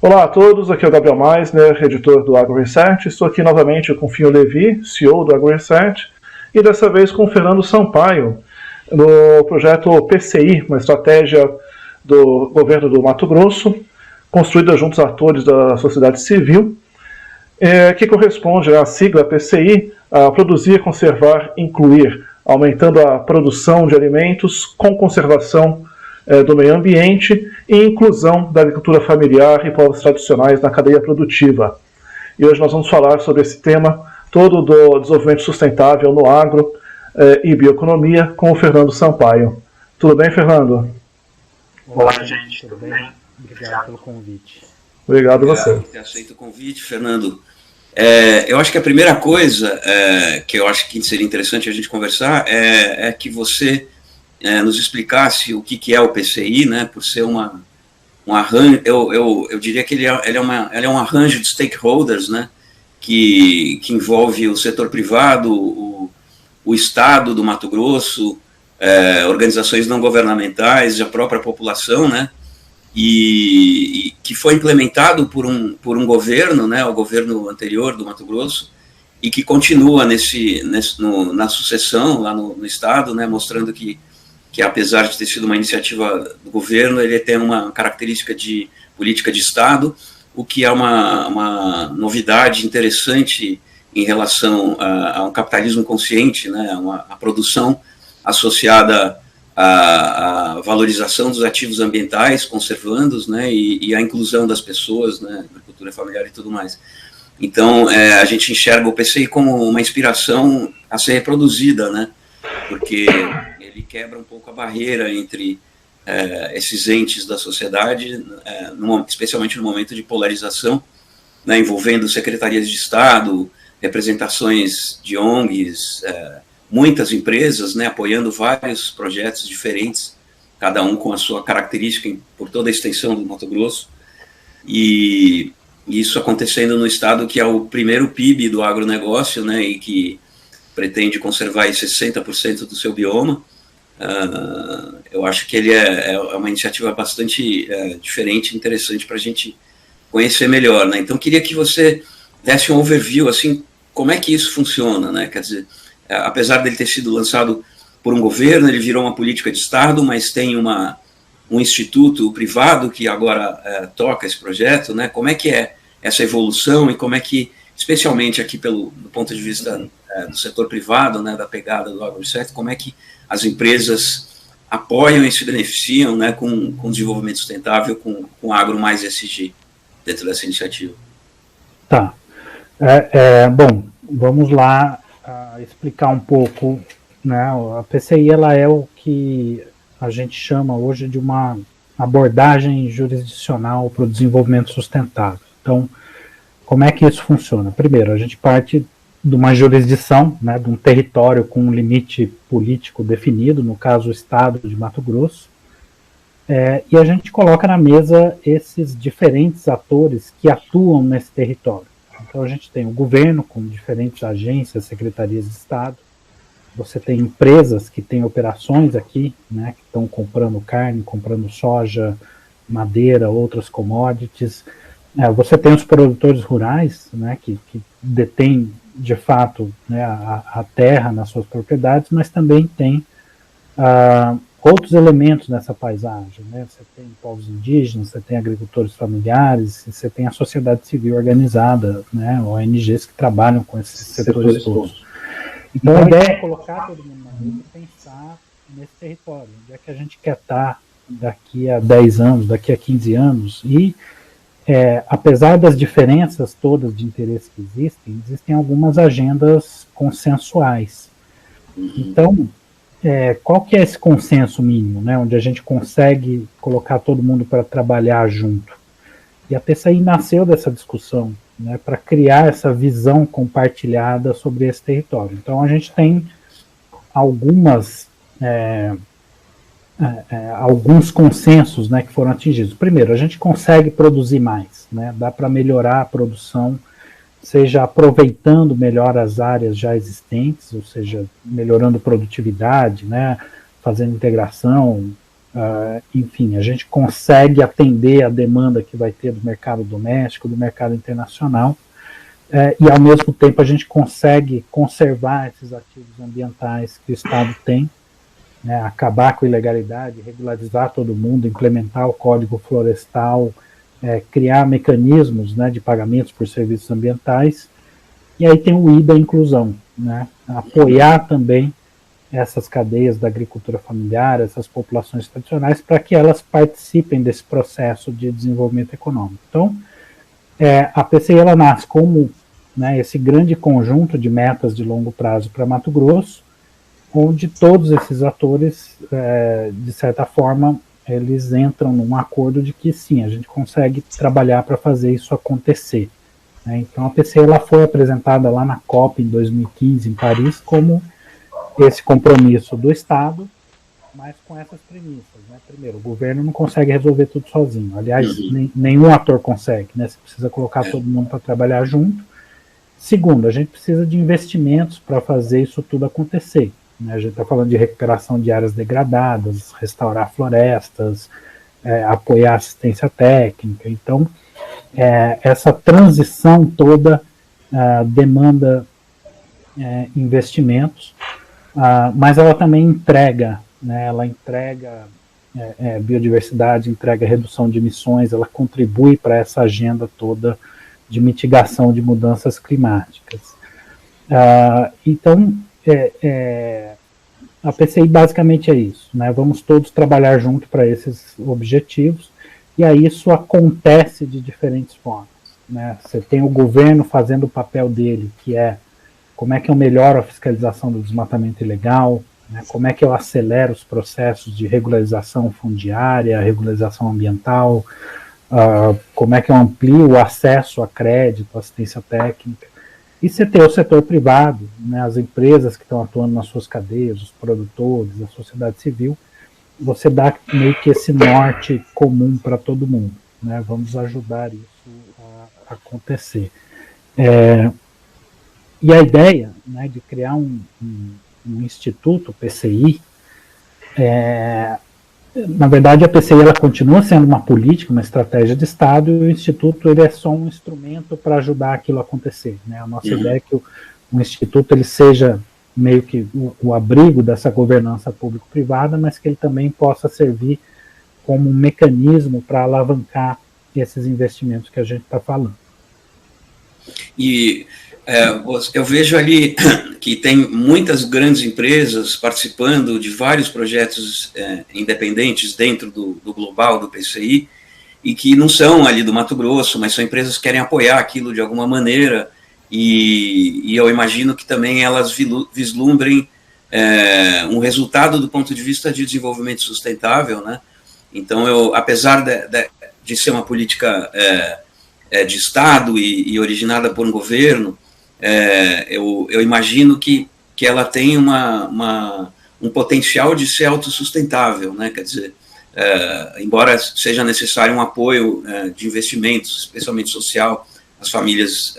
Olá a todos, aqui é o Gabriel Meisner, editor do AgroResearch. Estou aqui novamente com o Finho Levi, CEO do AgroResearch, e dessa vez com o Fernando Sampaio, no projeto PCI, uma estratégia do governo do Mato Grosso, construída junto aos atores da sociedade civil, que corresponde à sigla PCI, a produzir, conservar, incluir, aumentando a produção de alimentos com conservação do meio ambiente e inclusão da agricultura familiar e povos tradicionais na cadeia produtiva. E hoje nós vamos falar sobre esse tema todo do desenvolvimento sustentável no agro e bioeconomia com o Fernando Sampaio. Tudo bem, Fernando? Olá, gente. Tudo bem? Obrigado pelo convite. Obrigado a você. Obrigado por ter aceito o convite, Fernando. Eu acho que a primeira coisa que eu acho que seria interessante a gente conversar é que você nos explicasse o que é o PCI, né, por ser um arranjo, eu diria que ele é um arranjo de stakeholders, né, que envolve o setor privado, o Estado do Mato Grosso, organizações não governamentais, a própria população, né, e que foi implementado por um governo, né, o governo anterior do Mato Grosso, e que continua na sucessão lá no Estado, né, mostrando que apesar de ter sido uma iniciativa do governo, ele tem uma característica de política de Estado, o que é uma novidade interessante em relação a um capitalismo consciente, né, a produção associada à valorização dos ativos ambientais, conservando-os, né, e a inclusão das pessoas, né, agricultura familiar e tudo mais. Então, a gente enxerga o PCI como uma inspiração a ser reproduzida, né, porque ele quebra um pouco a barreira entre esses entes da sociedade, especialmente no momento de polarização, né, envolvendo secretarias de Estado, representações de ONGs, muitas empresas, né, apoiando vários projetos diferentes, cada um com a sua característica por toda a extensão do Mato Grosso, e isso acontecendo no estado que é o primeiro PIB do agronegócio, né, e que pretende conservar 60% do seu bioma. Eu acho que ele é uma iniciativa bastante diferente e interessante para a gente conhecer melhor, né? Então, queria que você desse um overview, assim, como é que isso funciona, né? Quer dizer, apesar dele ter sido lançado por um governo, ele virou uma política de Estado, mas tem um instituto privado que agora toca esse projeto, né? Como é que é essa evolução e como é que, especialmente aqui do ponto de vista do setor privado, né, da pegada do AgroResearch, como é que as empresas apoiam e se beneficiam, né, com o desenvolvimento sustentável, com agro mais ESG dentro dessa iniciativa. Tá. Bom, vamos lá explicar um pouco, né, a PCI ela é o que a gente chama hoje de uma abordagem jurisdicional para o desenvolvimento sustentável. Então, como é que isso funciona? Primeiro, a gente parte de uma jurisdição, né, de um território com um limite político definido, no caso o estado de Mato Grosso, e a gente coloca na mesa esses diferentes atores que atuam nesse território. Então a gente tem o governo com diferentes agências, secretarias de Estado, você tem empresas que têm operações aqui, né, que estão comprando carne, comprando soja, madeira, outras commodities. Você tem os produtores rurais, né, que detêm de fato, né, a terra nas suas propriedades, mas também tem outros elementos nessa paisagem, né? Você tem povos indígenas, você tem agricultores familiares, você tem a sociedade civil organizada, né, ONGs que trabalham com esses setores todos. Então a ideia é colocar todo mundo na mesa e pensar nesse território, onde é que a gente quer estar daqui a 10 anos, daqui a 15 anos, e apesar das diferenças todas de interesse que existem algumas agendas consensuais. Então, qual que é esse consenso mínimo, né, onde a gente consegue colocar todo mundo para trabalhar junto? E a PCI nasceu dessa discussão, né, para criar essa visão compartilhada sobre esse território. Então, a gente tem alguns consensos, né, que foram atingidos. Primeiro, a gente consegue produzir mais, né, dá para melhorar a produção, seja aproveitando melhor as áreas já existentes, ou seja, melhorando produtividade, né, fazendo integração, enfim, a gente consegue atender a demanda que vai ter do mercado doméstico, do mercado internacional, e ao mesmo tempo a gente consegue conservar esses ativos ambientais que o Estado tem, né, acabar com a ilegalidade, regularizar todo mundo, implementar o Código Florestal, criar mecanismos, né, de pagamentos por serviços ambientais, e aí tem o I da inclusão, né, apoiar também essas cadeias da agricultura familiar, essas populações tradicionais, para que elas participem desse processo de desenvolvimento econômico. Então, a PCI ela nasce como, né, esse grande conjunto de metas de longo prazo para Mato Grosso, onde todos esses atores, de certa forma, eles entram num acordo de que sim, a gente consegue trabalhar para fazer isso acontecer. Né? Então a PCI ela foi apresentada lá na COP em 2015 em Paris como esse compromisso do Estado, mas com essas premissas. Né? Primeiro, o governo não consegue resolver tudo sozinho. Aliás, nenhum ator consegue. Né? Você precisa colocar todo mundo para trabalhar junto. Segundo, a gente precisa de investimentos para fazer isso tudo acontecer. Né? A gente está falando de recuperação de áreas degradadas, restaurar florestas, apoiar assistência técnica. Então, essa transição toda demanda investimentos, mas ela também entrega, né? Ela entrega biodiversidade, entrega redução de emissões, ela contribui para essa agenda toda de mitigação de mudanças climáticas. Então, a PCI basicamente é isso, né? Vamos todos trabalhar junto para esses objetivos, e aí isso acontece de diferentes formas. Né? Você tem o governo fazendo o papel dele, que é como é que eu melhoro a fiscalização do desmatamento ilegal, né? Como é que eu acelero os processos de regularização fundiária, regularização ambiental, como é que eu amplio o acesso a crédito, assistência técnica. E você tem o setor privado, né, as empresas que estão atuando nas suas cadeias, os produtores, a sociedade civil, você dá meio que esse norte comum para todo mundo. Né, vamos ajudar isso a acontecer. E a ideia, né, de criar um instituto PCI, na verdade a PCI ela continua sendo uma política, uma estratégia de Estado, e o instituto ele é só um instrumento para ajudar aquilo a acontecer. Né? A nossa ideia é que o instituto ele seja meio que o abrigo dessa governança público-privada, mas que ele também possa servir como um mecanismo para alavancar esses investimentos que a gente está falando. E eu vejo ali que tem muitas grandes empresas participando de vários projetos independentes dentro do global, do PCI, e que não são ali do Mato Grosso, mas são empresas que querem apoiar aquilo de alguma maneira, e eu imagino que também elas vislumbrem um resultado do ponto de vista de desenvolvimento sustentável, né? Então, apesar de ser uma política de Estado e originada por um governo, eu imagino que ela tem um potencial de ser autossustentável, né? Quer dizer, embora seja necessário um apoio de investimentos, especialmente social, às famílias,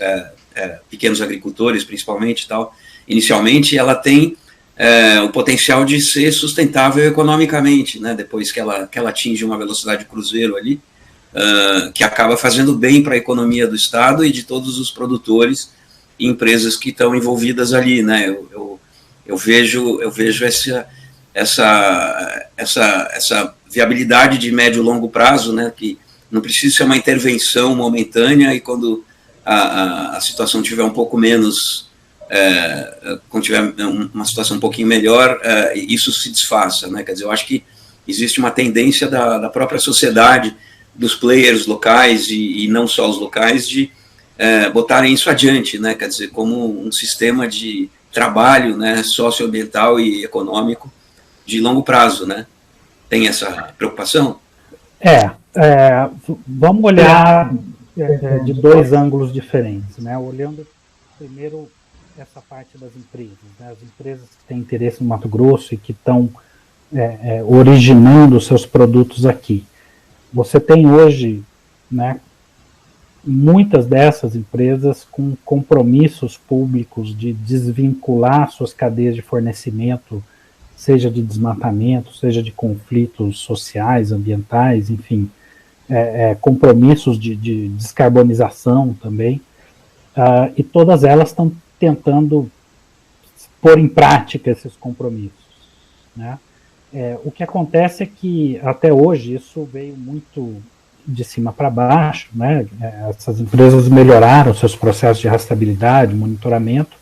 pequenos agricultores, principalmente, tal, inicialmente ela tem o potencial de ser sustentável economicamente, né? Depois que ela atinge uma velocidade de cruzeiro ali, que acaba fazendo bem para a economia do Estado e de todos os produtores e empresas que estão envolvidas ali, né? Eu vejo essa viabilidade de médio e longo prazo, né? Que não precisa ser uma intervenção momentânea, e quando a situação tiver um pouco menos, quando tiver uma situação um pouquinho melhor, isso se desfaça, né? Quer dizer, eu acho que existe uma tendência da própria sociedade, dos players locais e não só os locais, de botarem isso adiante, né? Quer dizer, como um sistema de trabalho, né, socioambiental e econômico de longo prazo, né? Tem essa preocupação? Vamos olhar de dois ângulos diferentes, né? Olhando primeiro essa parte das empresas, né? As empresas que têm interesse no Mato Grosso e que estão originando os seus produtos aqui. Você tem hoje, né, muitas dessas empresas com compromissos públicos de desvincular suas cadeias de fornecimento seja de desmatamento, seja de conflitos sociais, ambientais, enfim, compromissos de descarbonização também, e todas elas estão tentando pôr em prática esses compromissos, né? O que acontece é que, até hoje, isso veio muito de cima para baixo, né? Essas empresas melhoraram seus processos de rastreabilidade, monitoramento,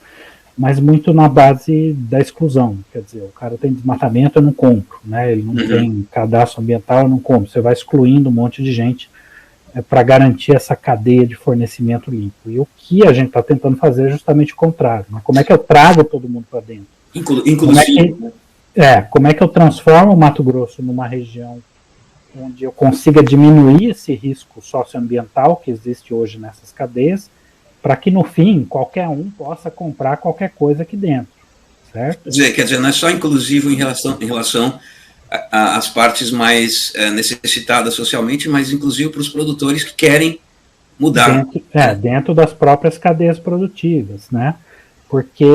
mas muito na base da exclusão. Quer dizer, o cara tem desmatamento, eu não compro, né? Ele não tem cadastro ambiental, eu não compro. Você vai excluindo um monte de gente para garantir essa cadeia de fornecimento limpo. E o que a gente está tentando fazer é justamente o contrário. Mas como é que eu trago todo mundo para dentro? Inclusive. Como é que eu transformo o Mato Grosso numa região onde eu consiga diminuir esse risco socioambiental que existe hoje nessas cadeias, para que no fim qualquer um possa comprar qualquer coisa aqui dentro, certo? Quer dizer, não é só inclusivo em relação às partes mais necessitadas socialmente, mas inclusive para os produtores que querem mudar. Dentro das próprias cadeias produtivas, né? Porque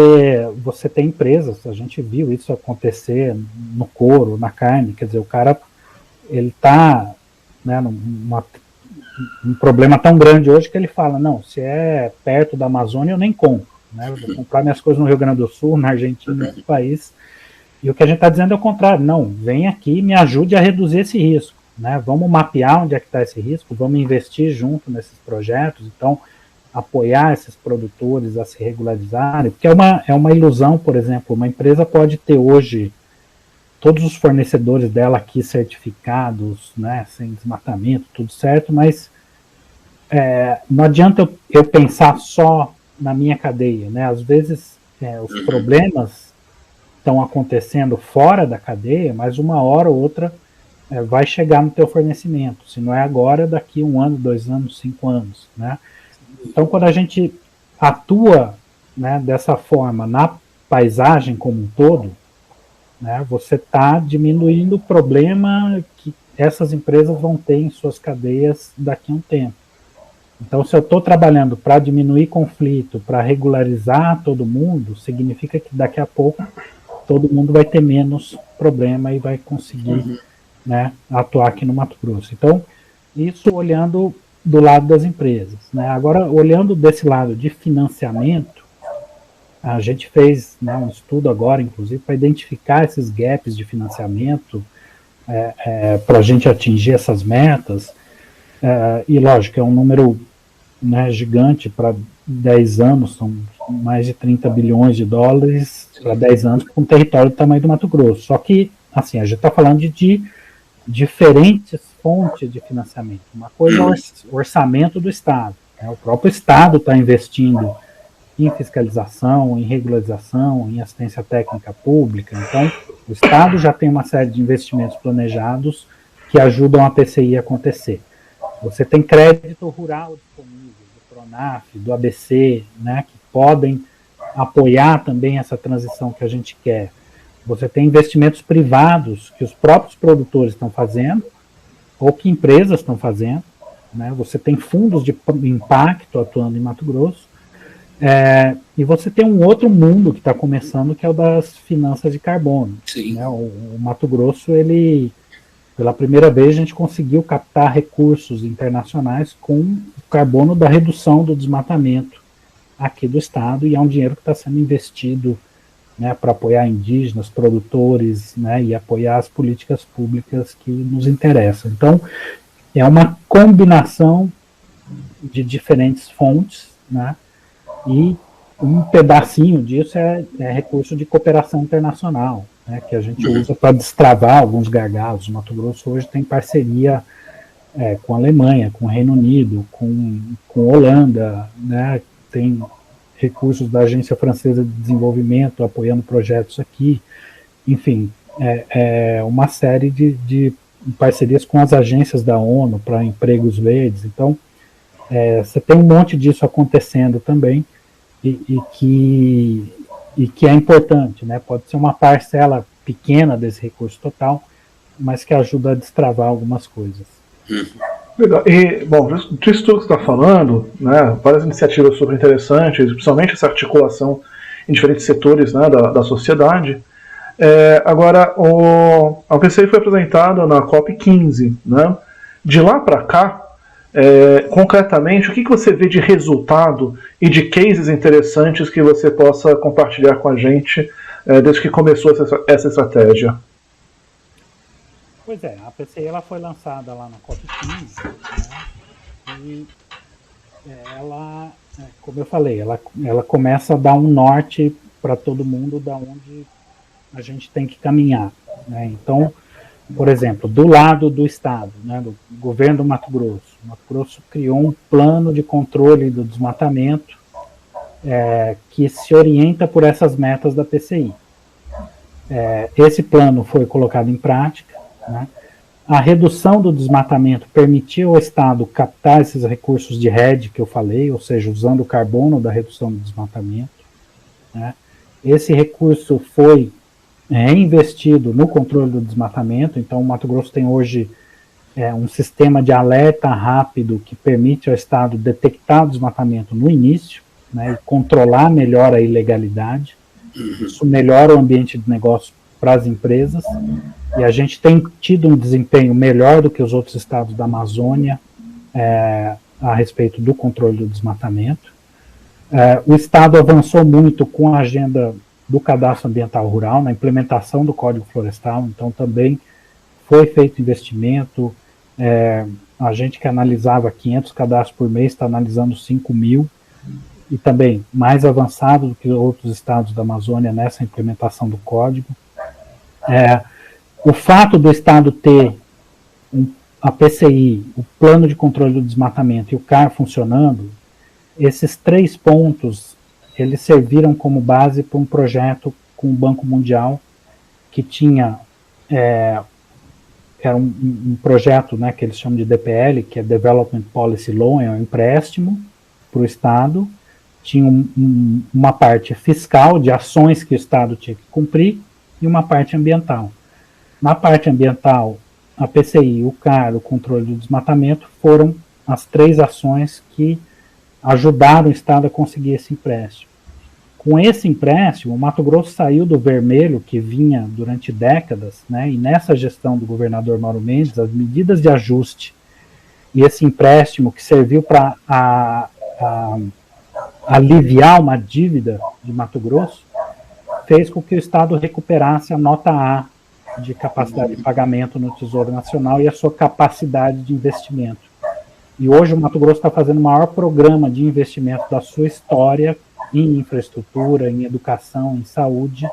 você tem empresas, a gente viu isso acontecer no couro, na carne, quer dizer, o cara, ele está, né, um problema tão grande hoje que ele fala, não, se é perto da Amazônia eu nem compro, né? Eu vou comprar minhas coisas no Rio Grande do Sul, na Argentina, em outro país. E o que a gente está dizendo é o contrário, não, vem aqui e me ajude a reduzir esse risco, né? Vamos mapear onde é que está esse risco, vamos investir junto nesses projetos, então apoiar esses produtores a se regularizarem, porque é uma ilusão, por exemplo, uma empresa pode ter hoje todos os fornecedores dela aqui certificados, né, sem desmatamento, tudo certo, mas não adianta eu pensar só na minha cadeia, né? Às vezes os problemas estão acontecendo fora da cadeia, mas uma hora ou outra vai chegar no teu fornecimento, se não é agora, daqui 1 ano, 2 anos, 5 anos, né? Então, quando a gente atua, né, dessa forma na paisagem como um todo, né, você está diminuindo o problema que essas empresas vão ter em suas cadeias daqui a um tempo. Então, se eu estou trabalhando para diminuir conflito, para regularizar todo mundo, significa que daqui a pouco todo mundo vai ter menos problema e vai conseguir, né, atuar aqui no Mato Grosso. Então, isso olhando do lado das empresas, né? Agora, olhando desse lado de financiamento, a gente fez, né, um estudo agora, inclusive, para identificar esses gaps de financiamento para a gente atingir essas metas, e lógico, é um número, né, gigante para 10 anos, são mais de 30 bilhões de dólares para 10 anos, com um território do tamanho do Mato Grosso. Só que, assim, a gente está falando de diferentes fontes de financiamento. Uma coisa é o orçamento do Estado, né? O próprio Estado está investindo em fiscalização, em regularização, em assistência técnica pública. Então, o Estado já tem uma série de investimentos planejados que ajudam a PCI a acontecer. Você tem crédito rural disponível, do Pronaf, do ABC, né, que podem apoiar também essa transição que a gente quer. Você tem investimentos privados que os próprios produtores estão fazendo, ou que empresas estão fazendo, né? Você tem fundos de impacto atuando em Mato Grosso, e você tem um outro mundo que está começando, que é o das finanças de carbono. Né? O Mato Grosso, ele, pela primeira vez, a gente conseguiu captar recursos internacionais com o carbono da redução do desmatamento aqui do estado, e é um dinheiro que está sendo investido, né, para apoiar indígenas, produtores, né, e apoiar as políticas públicas que nos interessam. Então, é uma combinação de diferentes fontes, né, e um pedacinho disso é recurso de cooperação internacional, né, que a gente usa para destravar alguns gargalos. O Mato Grosso hoje tem parceria com a Alemanha, com o Reino Unido, com a Holanda, né, tem recursos da Agência Francesa de Desenvolvimento apoiando projetos aqui, enfim, uma série de parcerias com as agências da ONU para empregos verdes. Então, você tem um monte disso acontecendo também, e que é importante, né? Pode ser uma parcela pequena desse recurso total, mas que ajuda a destravar algumas coisas. Legal. E, bom, disso tudo que você está falando, né, várias iniciativas super interessantes, principalmente essa articulação em diferentes setores, né, da sociedade. Agora, a PCI foi apresentada na COP15, né? De lá para cá, concretamente, o que você vê de resultado e de cases interessantes que você possa compartilhar com a gente desde que começou essa estratégia? Pois é, a PCI ela foi lançada lá na COP15, né? E ela, como eu falei, ela começa a dar um norte para todo mundo da onde a gente tem que caminhar, né? Então, por exemplo, do lado do Estado, né, do governo do Mato Grosso criou um plano de controle do desmatamento que se orienta por essas metas da PCI. Esse plano foi colocado em prática, né? A redução do desmatamento permitiu ao Estado captar esses recursos de REDD que eu falei, ou seja, usando o carbono da redução do desmatamento, né? Esse recurso foi reinvestido no controle do desmatamento. Então o Mato Grosso tem hoje um sistema de alerta rápido que permite ao Estado detectar o desmatamento no início, né, e controlar melhor a ilegalidade. Isso melhora o ambiente de negócio para as empresas, e a gente tem tido um desempenho melhor do que os outros estados da Amazônia a respeito do controle do desmatamento. O Estado avançou muito com a agenda do Cadastro Ambiental Rural, na implementação do Código Florestal, então também foi feito investimento. A gente que analisava 500 cadastros por mês está analisando 5.000, e também mais avançado do que outros estados da Amazônia nessa implementação do código. O fato do Estado ter a PCI, o Plano de Controle do Desmatamento e o CAR funcionando, esses 3 pontos eles serviram como base para um projeto com o Banco Mundial, que tinha era um projeto, né, que eles chamam de DPL, que é Development Policy Loan, é um empréstimo para o Estado. Tinha uma parte fiscal, de ações que o Estado tinha que cumprir, e uma parte ambiental. Na parte ambiental, a PCI, o CAR, o controle do desmatamento, foram as 3 ações que ajudaram o Estado a conseguir esse empréstimo. Com esse empréstimo, o Mato Grosso saiu do vermelho, que vinha durante décadas, né, e nessa gestão do governador Mauro Mendes, as medidas de ajuste e esse empréstimo que serviu para aliviar uma dívida de Mato Grosso, fez com que o Estado recuperasse a nota A de capacidade de pagamento no Tesouro Nacional e a sua capacidade de investimento. E hoje o Mato Grosso está fazendo o maior programa de investimento da sua história em infraestrutura, em educação, em saúde,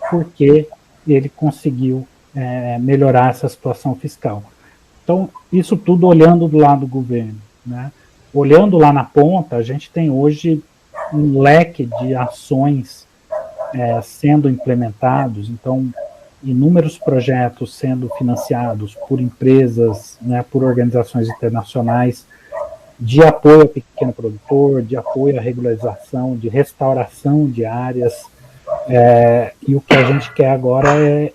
porque ele conseguiu melhorar essa situação fiscal. Então, isso tudo olhando do lado do governo, né? Olhando lá na ponta, a gente tem hoje um leque de ações sendo implementados, então inúmeros projetos sendo financiados por empresas, né, por organizações internacionais, de apoio ao pequeno produtor, de apoio à regularização, de restauração de áreas, e o que a gente quer agora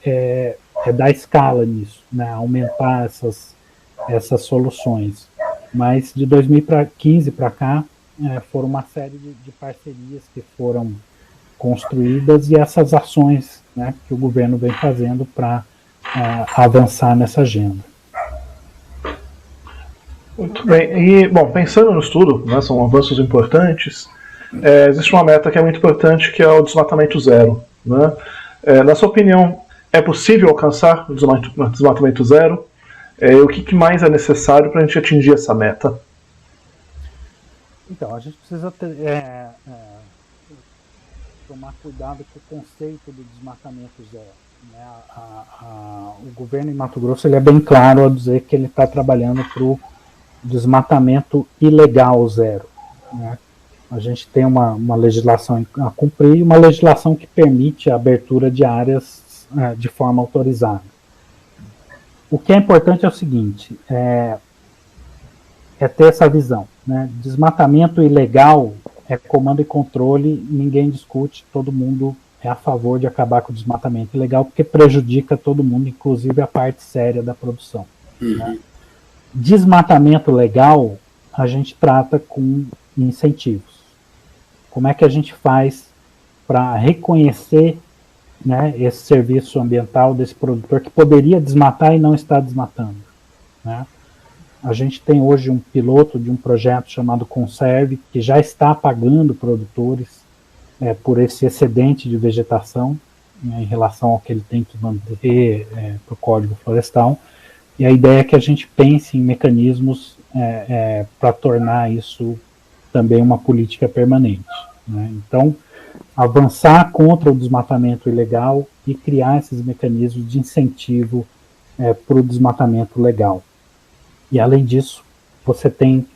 é dar escala nisso, né, aumentar essas soluções. Mas de 2015 para cá, foram uma série de parcerias que foram construídas, e essas ações, né, que o governo vem fazendo para avançar nessa agenda. Muito bem. E, bom, pensando no estudo, né, são avanços importantes, existe uma meta que é muito importante, que é o desmatamento zero, né? Na sua opinião, é possível alcançar o desmatamento zero? O que mais é necessário para a gente atingir essa meta? Então, a gente precisa tomar cuidado com o conceito do desmatamento zero, né? O governo em Mato Grosso ele é bem claro ao dizer que ele está trabalhando para o desmatamento ilegal zero, né? A gente tem uma legislação a cumprir e uma legislação que permite a abertura de áreas de forma autorizada. O que é importante é o seguinte, ter essa visão, né? Desmatamento ilegal é comando e controle, ninguém discute, todo mundo é a favor de acabar com o desmatamento ilegal, porque prejudica todo mundo, inclusive a parte séria da produção. Né? Desmatamento legal, a gente trata com incentivos. Como é que a gente faz para reconhecer né, esse serviço ambiental desse produtor que poderia desmatar e não está desmatando, né? A gente tem hoje um piloto de um projeto chamado Conserve, que já está pagando produtores por esse excedente de vegetação, né, em relação ao que ele tem que manter para o Código Florestal. E a ideia é que a gente pense em mecanismos para tornar isso também uma política permanente, né? Então, avançar contra o desmatamento ilegal e criar esses mecanismos de incentivo para o desmatamento legal. E, além disso, você tem,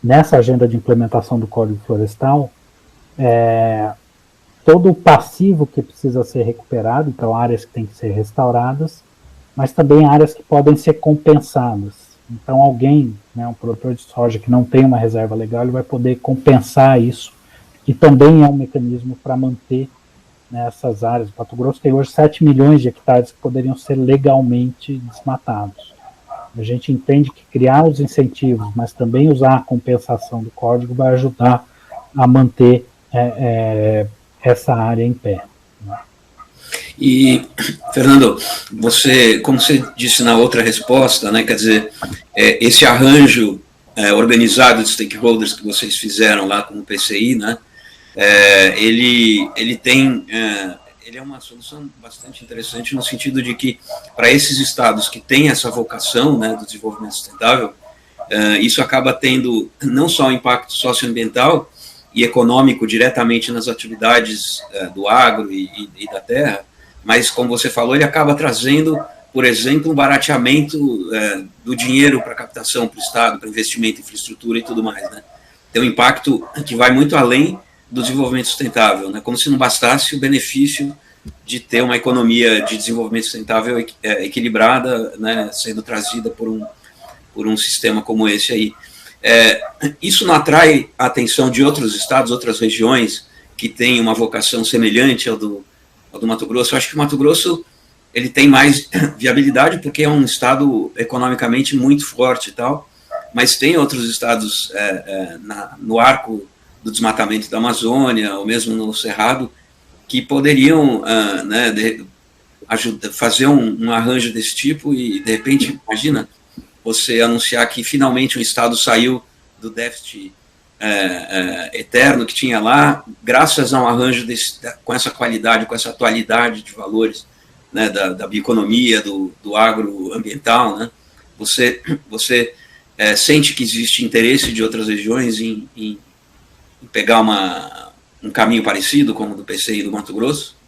nessa agenda de implementação do Código Florestal, todo o passivo que precisa ser recuperado, então áreas que têm que ser restauradas, mas também áreas que podem ser compensadas. Então, alguém, né, um produtor de soja que não tem uma reserva legal, ele vai poder compensar isso, e também é um mecanismo para manter, né, essas áreas. O Mato Grosso tem hoje 7 milhões de hectares que poderiam ser legalmente desmatados. A gente entende que criar os incentivos, mas também usar a compensação do código vai ajudar a manter essa área em pé, né? E, Fernando, você, como você disse na outra resposta, né, quer dizer, esse arranjo organizado de stakeholders que vocês fizeram lá com o PCI, né, ele é uma solução bastante interessante no sentido de que, para esses estados que têm essa vocação, né, do desenvolvimento sustentável, isso acaba tendo não só um impacto socioambiental e econômico diretamente nas atividades do agro e da terra, mas, como você falou, ele acaba trazendo, por exemplo, um barateamento do dinheiro para captação para o Estado, para investimento em infraestrutura e tudo mais, né? Tem um impacto que vai muito além do desenvolvimento sustentável, né? Como se não bastasse o benefício de ter uma economia de desenvolvimento sustentável equilibrada, né, sendo trazida por um sistema como esse aí. Isso não atrai a atenção de outros estados, outras regiões que têm uma vocação semelhante ao do Mato Grosso? Eu acho que o Mato Grosso ele tem mais viabilidade porque é um estado economicamente muito forte e tal, mas tem outros estados no arco do desmatamento da Amazônia, ou mesmo no Cerrado, que poderiam fazer um arranjo desse tipo e, de repente, imagina você anunciar que finalmente o estado saiu do déficit eterno que tinha lá, graças a um arranjo com essa qualidade, com essa atualidade de valores, né, da bioeconomia, do agroambiental, né? Você sente que existe interesse de outras regiões em pegar um caminho parecido como o do PCI do Mato Grosso?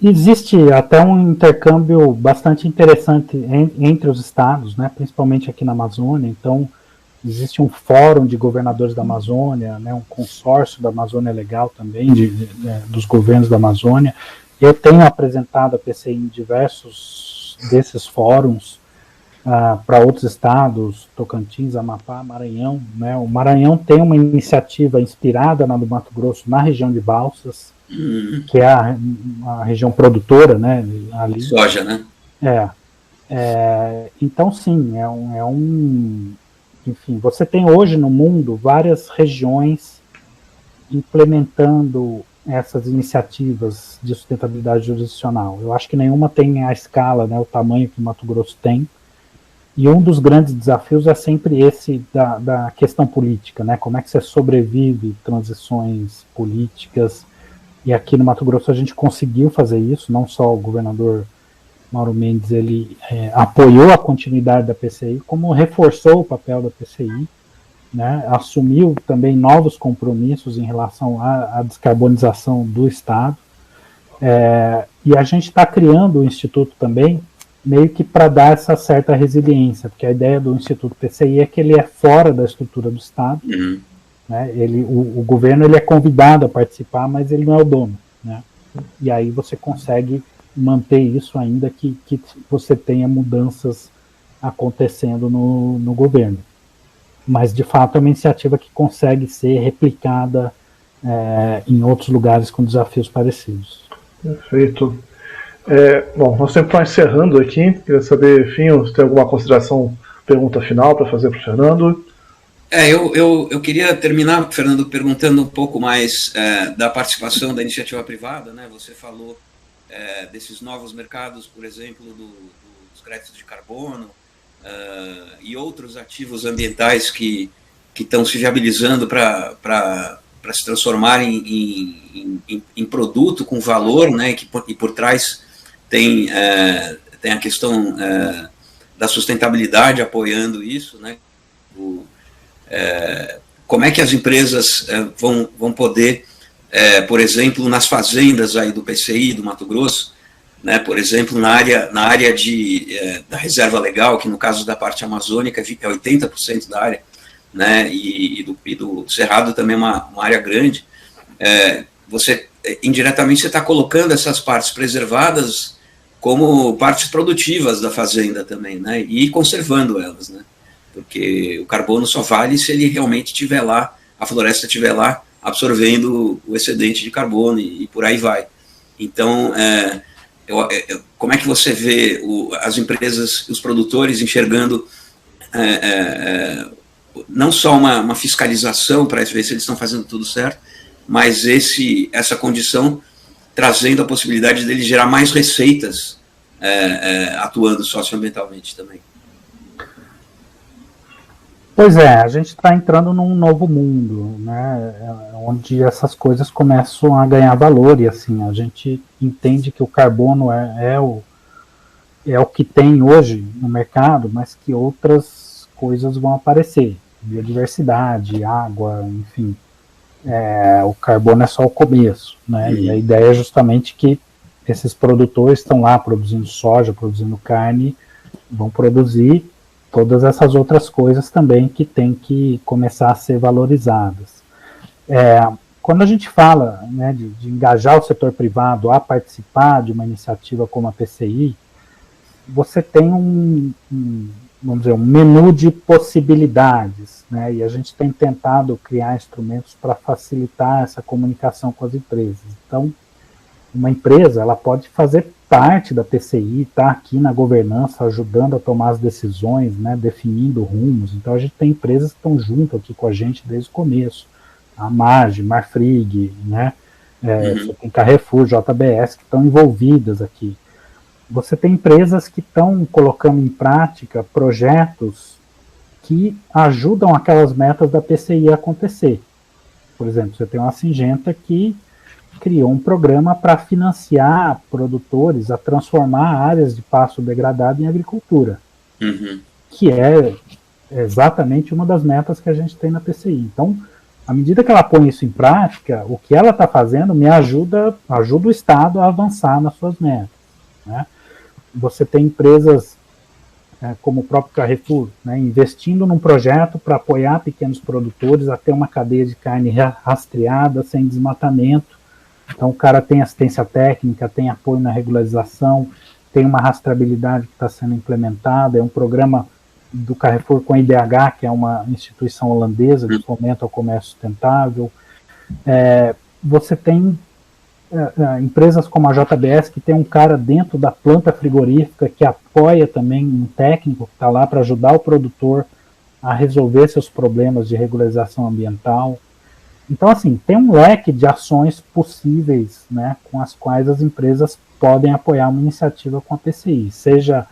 Existe até um intercâmbio bastante interessante entre os estados, né, principalmente aqui na Amazônia. Então, existe um fórum de governadores da Amazônia, né, um consórcio da Amazônia Legal também, dos governos da Amazônia. Eu tenho apresentado a PCI em diversos desses fóruns para outros estados, Tocantins, Amapá, Maranhão, né. O Maranhão tem uma iniciativa inspirada na do Mato Grosso, na região de Balsas, que é a região produtora, né, ali. Soja, né? Então, sim, enfim, você tem hoje no mundo várias regiões implementando essas iniciativas de sustentabilidade jurisdicional. Eu acho que nenhuma tem a escala, né, o tamanho que o Mato Grosso tem. E um dos grandes desafios é sempre esse da questão política, né? Como é que você sobrevive transições políticas. E aqui no Mato Grosso a gente conseguiu fazer isso, não só o governador Mauro Mendes, ele apoiou a continuidade da PCI, como reforçou o papel da PCI, né, assumiu também novos compromissos em relação à descarbonização do Estado, e a gente está criando o Instituto também, meio que para dar essa certa resiliência, porque a ideia do Instituto PCI é que ele é fora da estrutura do Estado, né, o governo ele é convidado a participar, mas ele não é o dono, né, e aí você consegue manter isso ainda que você tenha mudanças acontecendo no governo. Mas, de fato, é uma iniciativa que consegue ser replicada em outros lugares com desafios parecidos. Perfeito. Bom, nós sempre estamos encerrando aqui. Queria saber, Finho, se tem alguma consideração, pergunta final para fazer para o Fernando? Eu queria terminar, Fernando, perguntando um pouco mais da participação da iniciativa privada, né? Você falou desses novos mercados, por exemplo, dos créditos de carbono e outros ativos ambientais que estão se viabilizando para se transformarem em produto com valor, né? E por trás tem a questão da sustentabilidade apoiando isso, né? Como é que as empresas vão poder, por exemplo, nas fazendas aí do PCI, do Mato Grosso, né, por exemplo, na área da reserva legal, que no caso da parte amazônica é 80% da área, né, e do Cerrado também é uma área grande, indiretamente você está colocando essas partes preservadas como partes produtivas da fazenda também, né, e conservando elas, né, porque o carbono só vale se ele realmente estiver lá, a floresta estiver lá absorvendo o excedente de carbono e por aí vai. Então, como é que você vê as empresas, os produtores enxergando não só uma fiscalização para ver se eles estão fazendo tudo certo, mas essa condição trazendo a possibilidade deles gerar mais receitas atuando socioambientalmente também? Pois é, a gente está entrando num novo mundo, né, onde essas coisas começam a ganhar valor, e assim, a gente entende que o carbono é o que tem hoje no mercado, mas que outras coisas vão aparecer, biodiversidade, água, enfim, o carbono é só o começo, né, e a ideia é justamente que esses produtores estão lá produzindo soja, produzindo carne, vão produzir todas essas outras coisas também que tem que começar a ser valorizadas. Quando a gente fala, né, de engajar o setor privado a participar de uma iniciativa como a PCI, você tem vamos dizer, um menu de possibilidades, né, e a gente tem tentado criar instrumentos para facilitar essa comunicação com as empresas. Então, uma empresa, ela pode fazer parte da PCI, estar aqui na governança, ajudando a tomar as decisões, né, definindo rumos. Então, a gente tem empresas que estão junto aqui com a gente desde o começo. A Marge, Marfrig, né, você tem Carrefour, JBS, que estão envolvidas aqui. Você tem empresas que estão colocando em prática projetos que ajudam aquelas metas da PCI a acontecer. Por exemplo, você tem uma Singenta que criou um programa para financiar produtores a transformar áreas de pasto degradado em agricultura, que é exatamente uma das metas que a gente tem na PCI. Então, à medida que ela põe isso em prática, o que ela está fazendo ajuda o Estado a avançar nas suas metas, né? Você tem empresas como o próprio Carrefour, né, investindo num projeto para apoiar pequenos produtores a ter uma cadeia de carne rastreada, sem desmatamento. Então, o cara tem assistência técnica, tem apoio na regularização, tem uma rastreabilidade que está sendo implementada, é um programa do Carrefour com a IDH, que é uma instituição holandesa de fomento ao comércio sustentável. Você tem empresas como a JBS, que tem um cara dentro da planta frigorífica que apoia também um técnico que está lá para ajudar o produtor a resolver seus problemas de regularização ambiental. Então, assim, tem um leque de ações possíveis, né, com as quais as empresas podem apoiar uma iniciativa com a PCI, seja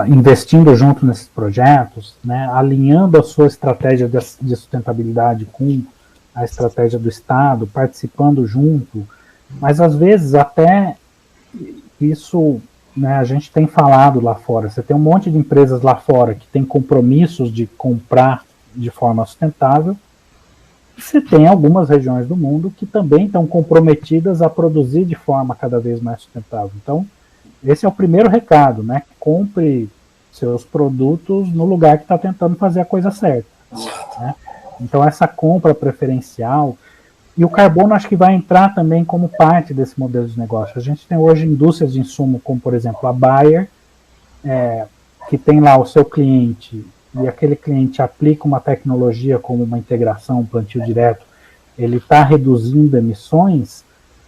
investindo junto nesses projetos, né, alinhando a sua estratégia de sustentabilidade com a estratégia do Estado, participando junto, mas às vezes até isso, né, a gente tem falado lá fora, você tem um monte de empresas lá fora que tem compromissos de comprar de forma sustentável, e você tem algumas regiões do mundo que também estão comprometidas a produzir de forma cada vez mais sustentável. Então, esse é o primeiro recado, né? Compre seus produtos no lugar que está tentando fazer a coisa certa, né? Então, essa compra preferencial, e o carbono acho que vai entrar também como parte desse modelo de negócio. A gente tem hoje indústrias de insumo, como por exemplo a Bayer, que tem lá o seu cliente, e aquele cliente aplica uma tecnologia como uma integração, um plantio direto, ele está reduzindo emissões,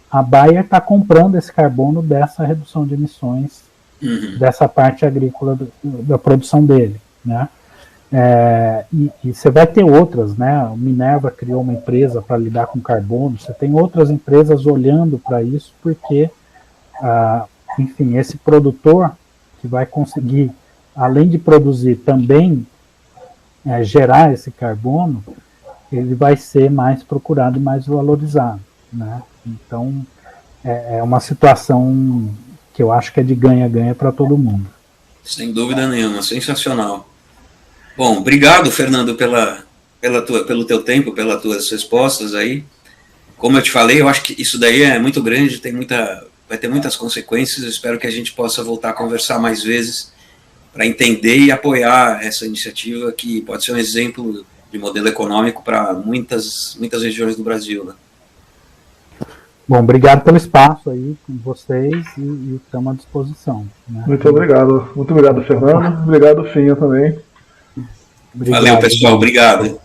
a Bayer está comprando esse carbono dessa redução de emissões, dessa parte agrícola da produção dele, né? E você vai ter outras, né? O Minerva criou uma empresa para lidar com carbono, você tem outras empresas olhando para isso, porque, enfim, esse produtor que vai conseguir, além de produzir, também gerar esse carbono, ele vai ser mais procurado e mais valorizado, né? Então, é uma situação que eu acho que é de ganha-ganha para todo mundo. Sem dúvida nenhuma, sensacional. Bom, obrigado, Fernando, pelo teu tempo, pelas tuas respostas aí. Como eu te falei, eu acho que isso daí é muito grande, vai ter muitas consequências. Eu espero que a gente possa voltar a conversar mais vezes para entender e apoiar essa iniciativa que pode ser um exemplo de modelo econômico para muitas regiões do Brasil, né? Bom, obrigado pelo espaço aí com vocês e estamos à disposição, né? Muito obrigado, Fernando. Obrigado, Finha, também. Obrigado, valeu, pessoal. Obrigado.